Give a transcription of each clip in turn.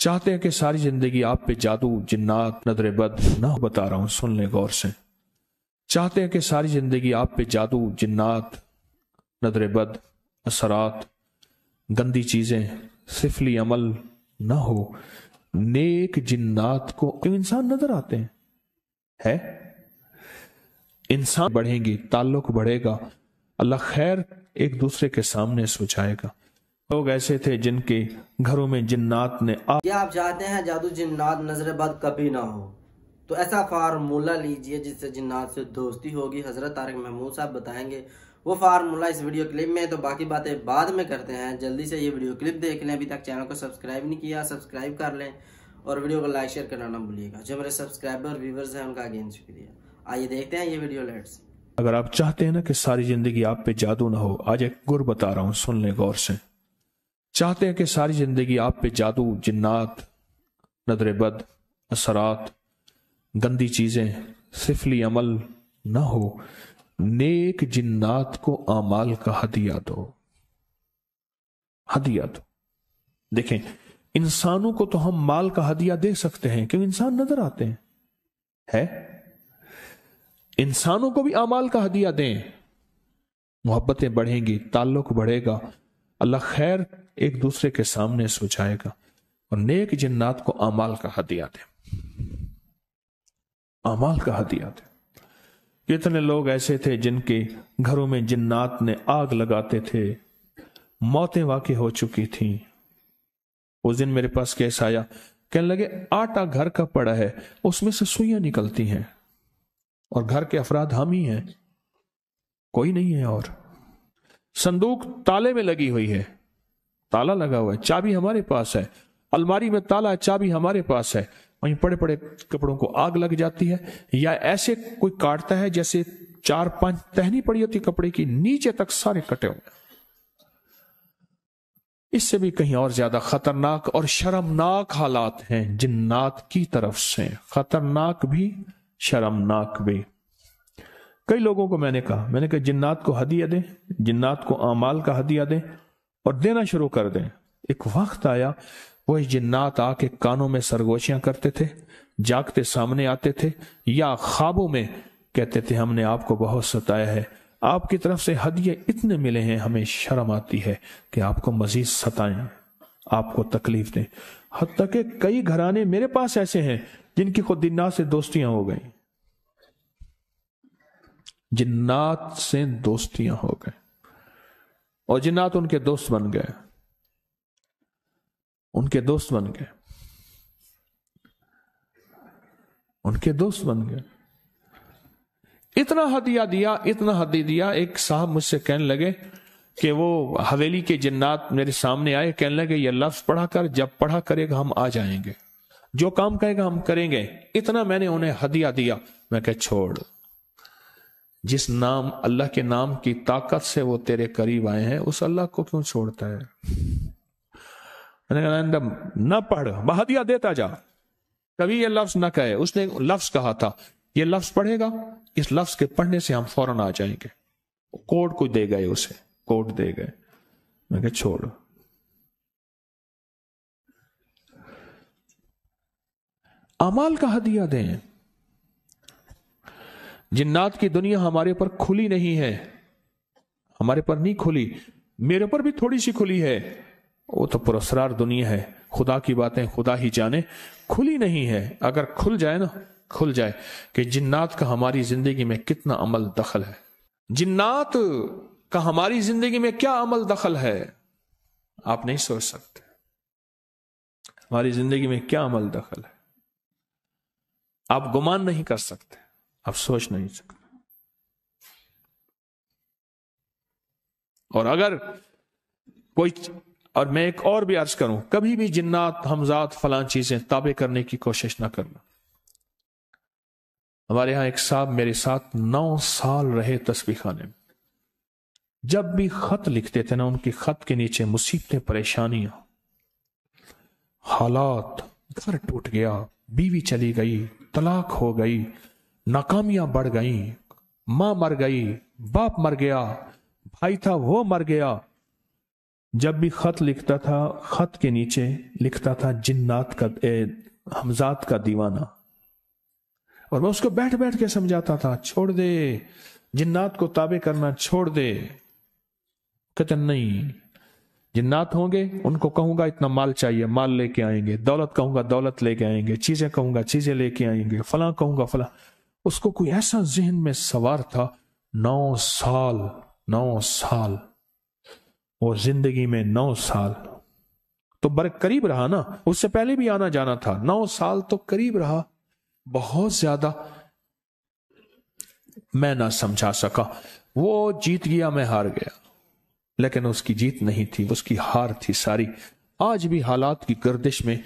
चाहते हैं कि सारी जिंदगी आप पे जादू जिन्नात नजर बद ना हो। बता रहा हूं, सुन ले गौर से। चाहते हैं कि सारी जिंदगी आप पे जादू जिन्नात नजर बद असरात गंदी चीजें सिफली अमल ना हो। नेक जिन्नात को क्यों इंसान नजर आते हैं है? इंसान बढ़ेंगी, ताल्लुक बढ़ेगा, अल्लाह खैर एक दूसरे के सामने सोचाएगा। लोग ऐसे थे जिनके घरों में जिन्नात ने क्या आप चाहते हैं जादू जिन्नात नजर बद कभी ना हो, तो ऐसा फार्मूला लीजिए जिससे जिन्नात से दोस्ती होगी। हजरत तारिक महमूद साहब बताएंगे वो फार्मूला इस वीडियो क्लिप में। तो बाकी बातें बाद में करते हैं। जल्दी से ये वीडियो क्लिप देख लें। अभी तक चैनल को सब्सक्राइब नहीं किया, सब्सक्राइब कर लें और वीडियो को लाइक शेयर करना ना भूलिएगा। जो मेरे सब्सक्राइबर और व्यूवर्स हैं उनका अगेन शुक्रिया। आइए देखते हैं ये वीडियो। लेट्स। अगर आप चाहते हैं ना कि सारी जिंदगी आप पे जादू ना हो, आज एक गुर बता रहा हूं, सुन ले गौर से। चाहते हैं कि सारी जिंदगी आप पे जादू जिन्नात नजर बद असरात गंदी चीजें सिफली अमल ना हो। नेक जिन्नात को आमाल का हदिया दो, हदिया दो। देखें, इंसानों को तो हम माल का हदिया दे सकते हैं क्यों इंसान नजर आते हैं है? इंसानों को भी आमाल का हदिया दें, मोहब्बतें बढ़ेंगी, ताल्लुक बढ़ेगा, अल्लाह खैर एक दूसरे के सामने सोचाएगा। और नेक जिन्नात को आमाल का हदिया दें, आमाल का हदिया दें। कितने लोग ऐसे थे जिनके घरों में जिन्नात ने आग लगाते थे, मौतें वाक़ई हो चुकी थी। उस दिन मेरे पास केस आया, कहने लगे आटा घर का पड़ा है, उसमें से सुइयां निकलती हैं और घर के अफराद हम ही हैं, कोई नहीं है। और संदूक ताले में लगी हुई है, ताला लगा हुआ है, चाबी हमारे पास है, अलमारी में ताला है, चाबी हमारे पास है, वहीं पड़े पड़े कपड़ों को आग लग जाती है। या ऐसे कोई काटता है जैसे 4-5 टहनी पड़ी होती कपड़े की, नीचे तक सारे कटे हुए। इससे भी कहीं और ज्यादा खतरनाक और शर्मनाक हालात हैं जिन्नात की तरफ से, खतरनाक भी शर्मनाक भी। कई लोगों को मैंने कहा जिन्नात को हदिया दें, जिन्नात को आमाल का हदिया दें और देना शुरू कर दें। एक वक्त आया वो जिन्नात आके कानों में सरगोशियां करते थे, जागते सामने आते थे या ख्वाबों में कहते थे हमने आपको बहुत सताया है, आपकी तरफ से हदिये इतने मिले हैं, हमें शर्म आती है कि आपको मजीद सताएं, आपको तकलीफ दें। हत्ता कि कई घराने मेरे पास ऐसे हैं जिनकी खुद जिन्नात से दोस्तियां हो गई, जिन्नात से दोस्तियां हो गए और जिन्नात उनके दोस्त बन गए, उनके दोस्त बन गए, उनके दोस्त बन गए। इतना हदिया दिया, इतना हदिया दिया। एक साहब मुझसे कहने लगे कि वो हवेली के जिन्नात मेरे सामने आए, कहने लगे ये लफ्ज पढ़ा कर, जब पढ़ा करेगा हम आ जाएंगे, जो काम कहेगा हम करेंगे। इतना मैंने उन्हें हदिया दिया। मैं कह छोड़, जिस नाम अल्लाह के नाम की ताकत से वो तेरे करीब आए हैं उस अल्लाह को क्यों छोड़ता है? मैंने कहा न पढ़, हदिया देता जा, कभी ये लफ्ज न कहे। उसने लफ्ज कहा था, ये लफ्ज पढ़ेगा, इस लफ्ज के पढ़ने से हम फौरन आ जाएंगे। कोड को दे गए, उसे कोड दे गए। मैं कहा छोड़। अमाल का हदिया दें। जिन्नात की दुनिया हमारे पर खुली नहीं है, हमारे पर नहीं खुली, मेरे पर भी थोड़ी सी खुली है। वो तो पुरस्कार दुनिया है, खुदा की बातें खुदा ही जाने, खुली नहीं है। अगर खुल जाए ना, खुल जाए कि जिन्नात का हमारी जिंदगी में कितना अमल दखल है, जिन्नात का हमारी जिंदगी में क्या अमल दखल है, आप नहीं सोच सकते। हमारी जिंदगी में क्या अमल दखल है, आप गुमान नहीं कर सकते, आप सोच नहीं सकते। और अगर कोई, और मैं एक और भी अर्ज करूं, कभी भी जिन्नात हमजात फलां चीजें ताबे करने की कोशिश ना करना। हमारे यहां एक साहब मेरे साथ 9 साल रहे तस्बीह खाने में। जब भी खत लिखते थे ना, उनके खत के नीचे मुसीबतें, परेशानियां, हालात, घर टूट गया, बीवी चली गई, तलाक हो गई, नाकामियां बढ़ गई, मां मर गई, बाप मर गया, भाई था वो मर गया, जब भी खत लिखता था, खत के नीचे लिखता था जिन्नात का हमजात का दीवाना, और मैं उसको बैठ बैठ के समझाता था, छोड़ दे, जिन्नात को ताबे करना छोड़ दे। कहते नहीं, जिन्नात होंगे उनको कहूंगा इतना माल चाहिए, माल लेके आएंगे, दौलत कहूंगा दौलत लेके आएंगे, चीजें कहूंगा चीजें लेके आएंगे, फला कहूंगा फला। उसको कोई ऐसा जहन में सवार था। 9 साल और जिंदगी में 9 साल तो बर करीब रहा ना, उससे पहले भी आना जाना था, 9 साल तो करीब रहा, बहुत ज्यादा मैं ना समझा सका। वो जीत गया, मैं हार गया, लेकिन उसकी जीत नहीं थी, उसकी हार थी सारी। आज भी हालात की गर्दिश में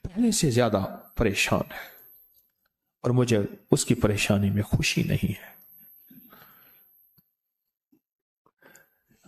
पहले से ज्यादा परेशान है, और मुझे उसकी परेशानी में खुशी नहीं है।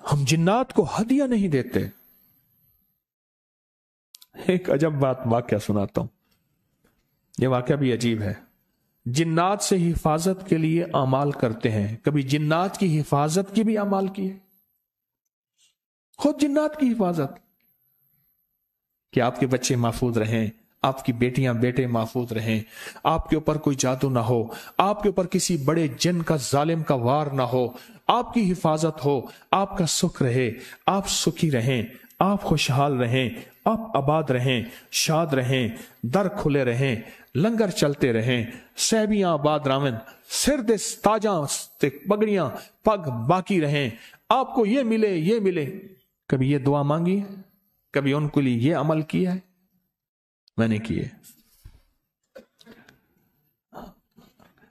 हम जिन्नात को हदिया नहीं देते। एक अजब वाकया सुनाता हूं, यह वाकया भी अजीब है। जिन्नात से हिफाजत के लिए अमाल करते हैं, कभी जिन्नात की हिफाजत की भी अमाल की है, खुद जिन्नात की हिफाजत, कि आपके बच्चे महफूज रहें, आपकी बेटियां बेटे महफूज रहें, आपके ऊपर कोई जादू ना हो, आपके ऊपर किसी बड़े जिन का जालिम का वार ना हो, आपकी हिफाजत हो, आपका सुख रहे, आप सुखी रहें, आप खुशहाल रहें, आप आबाद रहें, शाद रहें, दर खुले रहें, लंगर चलते रहें, सहबियां आबाद रावन, सिर दे ताजा पगड़ियां पग बाकी रहें, आपको ये मिले ये मिले। कभी ये दुआ मांगी है? कभी उनके लिए ये अमल किया है? मैंने किए।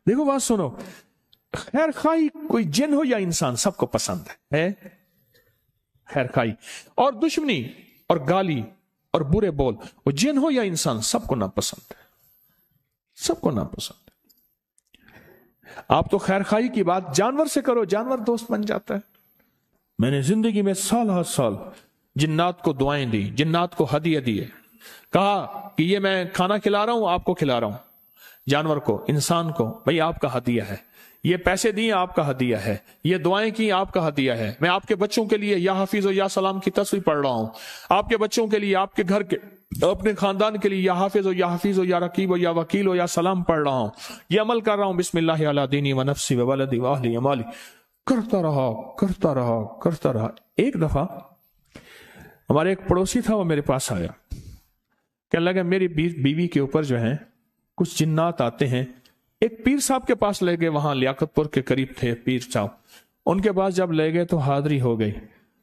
देखो बात सुनो, खैर खाई कोई जिन हो या इंसान, सबको पसंद है खैर खाई, और दुश्मनी और गाली और बुरे बोल, वो जिन हो या इंसान, सबको नापसंद है, सबको नापसंद है। आप तो खैर खाई की बात जानवर से करो, जानवर दोस्त बन जाता है। मैंने जिंदगी में साल हर साल जिन्नात को दुआएं दी, जिन्नात को हदिया दिए, कहा कि ये मैं खाना खिला रहा हूं, आपको खिला रहा हूं, जानवर को, इंसान को, भाई आपका हदिया है, ये पैसे दिए आपका हदिया है, ये दुआएं की आपका हदिया है। मैं आपके बच्चों के लिए या हाफिज हो या सलाम की तस्वीर पढ़ रहा हूं, आपके बच्चों के लिए, आपके घर के, अपने खानदान के लिए या हाफिज हो या हफीज हो या रकीब हो या वकील हो या सलाम पढ़ रहा हूं, ये अमल कर रहा हूं, बिस्मिल्लाह अला दीनी व नफ्सी व वलदी व अहली अमाली, करता रहा करता रहा करता रहा। एक दफा हमारे एक पड़ोसी था, वो मेरे पास आया, कहने लगा मेरी बीवी के ऊपर जो है कुछ जिन्नात आते हैं। एक पीर साहब के पास ले गए, वहां लियाकतपुर के करीब थे पीर साहब, उनके पास जब ले गए तो हाजिरी हो गई।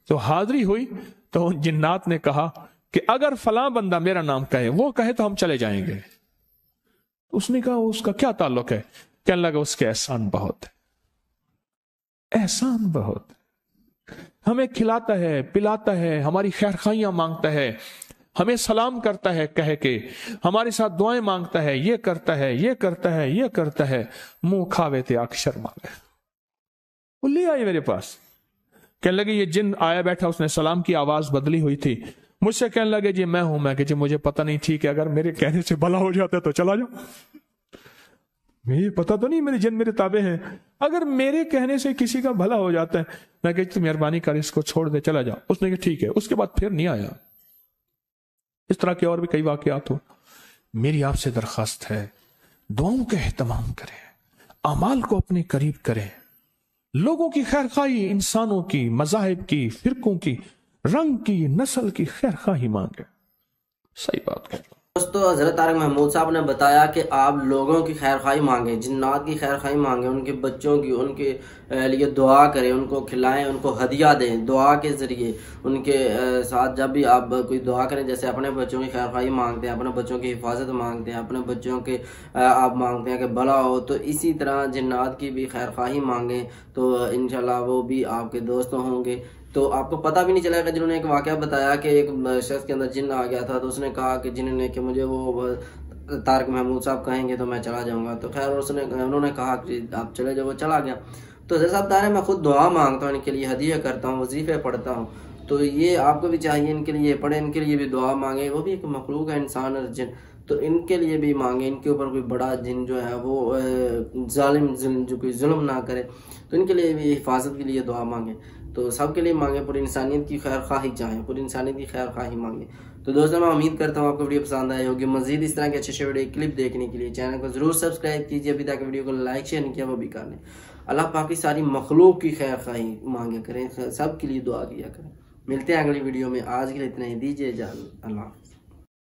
तो हाजिरी हुई तो उन जिन्नात ने कहा कि अगर फलां बंदा मेरा नाम कहे, वो कहे तो हम चले जाएंगे। उसने कहा उसका क्या ताल्लुक है? कहने लगा उसके एहसान बहुत है, एहसान बहुत, हमें खिलाता है पिलाता है, हमारी खैर खाइयां मांगता है, हमें सलाम करता है कह के, हमारे साथ दुआएं मांगता है, ये करता है ये करता है ये करता है, मुंह खावे थे आंख शर्मावे। वो ले आए मेरे पास, कहने लगे ये जिन आया बैठा, उसने सलाम की आवाज बदली हुई थी, मुझसे कहने लगे जी मैं हूं। मैं कि जी मुझे पता नहीं थी कि अगर मेरे कहने से भला हो जाता है तो चला जाओ, मुझे पता तो नहीं मेरे जिन मेरे ताबे हैं, अगर मेरे कहने से किसी का भला हो जाता है, मैं कहती मेहरबानी कर इसको छोड़ दे चला जाओ। उसने कहा ठीक है, उसके बाद फिर नहीं आया। इस तरह के और भी कई वाकयात हो। मेरी आपसे दरखास्त है, दुआओं का एहतमाम करें, अमाल को अपने करीब करें, लोगों की खैर खाई, इंसानों की, मजाहिब की, फिरकों की, रंग की, नस्ल की खैर खाही मांगे। सही बात कह रहा हूं दोस्तों। हजरत तारिक महमूद साहब ने बताया कि आप लोगों की खैर खाई मांगे, जिन्नात की खैर खाई मांगे, उनके बच्चों की, उनके लिए दुआ करें, उनको खिलाएं, उनको हदिया दें दुआ के ज़रिए। उनके साथ जब भी आप कोई दुआ करें, जैसे अपने बच्चों की खैर खाई मांगते हैं, अपने बच्चों की हिफाजत मांगते हैं, अपने बच्चों के आप मांगते हैं कि भला हो, तो इसी तरह जिन्नात की भी खैर खाई मांगें, तो इंशाल्लाह वो भी आपके दोस्त होंगे। तो आपको पता भी नहीं चलेगा। जिन्होंने एक वाकया बताया कि एक शख्स के अंदर जिन्न आ गया था, तो उसने कहा कि जिन्न ने कि मुझे वो तारिक महमूद साहब कहेंगे तो मैं चला जाऊंगा। तो खैर उन्होंने कहा कि आप चले जाओ, वो चला गया। तो जैसा आप बता रहे हैं, मैं खुद दुआ मांगता हूँ, इनके लिए हदिया करता हूँ, वजीफे पढ़ता हूँ, तो ये आपको भी चाहिए इनके लिए पढ़े, इनके लिए भी दुआ मांगे। वो भी एक मखलूक है, इंसान और जिन, तो इनके लिए भी मांगे, इनके ऊपर कोई बड़ा जिन जो है वो जालिम जो कोई जुल्म ना करे, तो इनके लिए भी हिफाजत के लिए दुआ मांगे। تو سب کے لیے مانگیں، پوری انسانیت کی خیر خواہی چاہیں، پوری انسانیت کی خیر خواہی مانگیں۔ تو دوستوں میں امید کرتا ہوں آپ کو ویڈیو پسند آئی ہوگی۔ مزید اس طرح کے اچھے ویڈیو کلپ دیکھنے کے لیے چینل کو ضرور سبسکرائب کیجیے، ابھی تک ویڈیو کو لائک شیئر نہیں کیا وہ بھی کر لیں۔ اللہ پاک کی ساری مخلوق کی خیر خواہی مانگے کریں، سب کے لیے دعا کیا کریں۔ ملتے ہیں اگلی ویڈیو میں، آج کے لیے اتنا ہی، دیجیے اجازت، اللہ حافظ۔